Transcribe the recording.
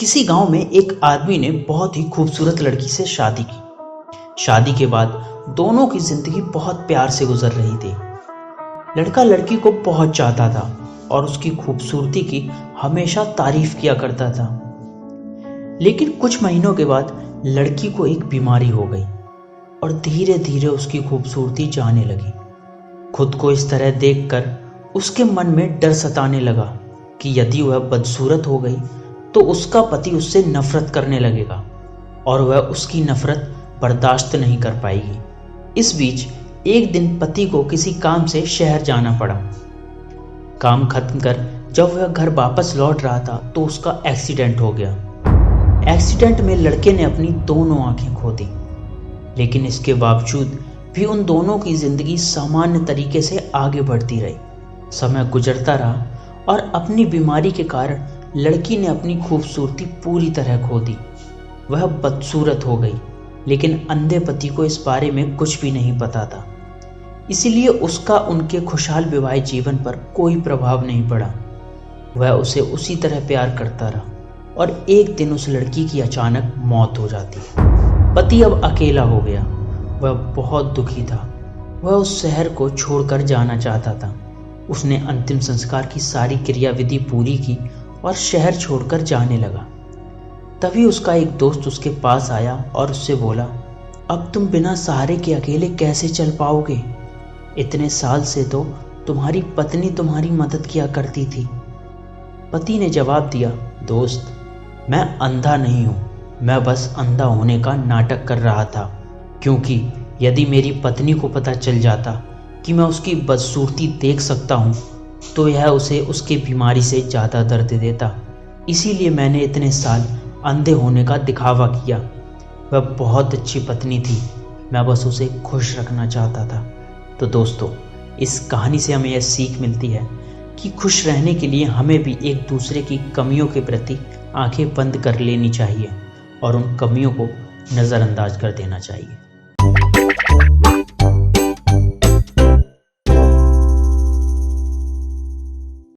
किसी गांव में एक आदमी ने बहुत ही खूबसूरत लड़की से शादी की। शादी के बाद दोनों की जिंदगी बहुत प्यार से गुजर रही थी। लड़का लड़की को बहुत चाहता था और उसकी खूबसूरती की हमेशा तारीफ किया करता था। लेकिन कुछ महीनों के बाद लड़की को एक बीमारी हो गई और धीरे धीरे उसकी खूबसूरती जाने लगी। खुद को इस तरह देखकर उसके मन में डर सताने लगा कि यदि वह बदसूरत हो गई तो उसका पति उससे नफरत करने लगेगा और वह उसकी नफरत बर्दाश्त नहीं कर पाएगी। इस बीच एक दिन पति को किसी काम से शहर जाना पड़ा। काम खत्म कर जब वह घर वापस लौट रहा था तो उसका एक्सीडेंट हो गया। एक्सीडेंट में लड़के ने अपनी दोनों आंखें खो दी, लेकिन इसके बावजूद भी उन दोनों की जिंदगी सामान्य तरीके से आगे बढ़ती रही। समय गुजरता रहा और अपनी बीमारी के कारण लड़की ने अपनी खूबसूरती पूरी तरह खो दी। वह बदसूरत हो गई, लेकिन अंधे पति को इस बारे में कुछ भी नहीं पता था। इसीलिए उसका उनके खुशहाल वैवाहिक जीवन पर कोई प्रभाव नहीं पड़ा। वह उसे उसी तरह प्यार करता रहा और एक दिन उस लड़की की अचानक मौत हो जाती। पति अब अकेला हो गया। वह बहुत दुखी था। वह उस शहर को छोड़कर जाना चाहता था। उसने अंतिम संस्कार की सारी क्रियाविधि पूरी की और शहर छोड़कर जाने लगा। तभी उसका एक दोस्त उसके पास आया और उससे बोला, अब तुम बिना सहारे के अकेले कैसे चल पाओगे? इतने साल से तो तुम्हारी पत्नी तुम्हारी मदद किया करती थी। पति ने जवाब दिया, दोस्त, मैं अंधा नहीं हूँ, मैं बस अंधा होने का नाटक कर रहा था, क्योंकि यदि मेरी पत्नी को पता चल जाता कि मैं उसकी बदसूरती देख सकता हूँ तो यह उसे उसकी बीमारी से ज़्यादा दर्द देता। इसीलिए मैंने इतने साल अंधे होने का दिखावा किया। वह बहुत अच्छी पत्नी थी, मैं बस उसे खुश रखना चाहता था। तो दोस्तों, इस कहानी से हमें यह सीख मिलती है कि खुश रहने के लिए हमें भी एक दूसरे की कमियों के प्रति आंखें बंद कर लेनी चाहिए और उन कमियों को नज़रअंदाज कर देना चाहिए।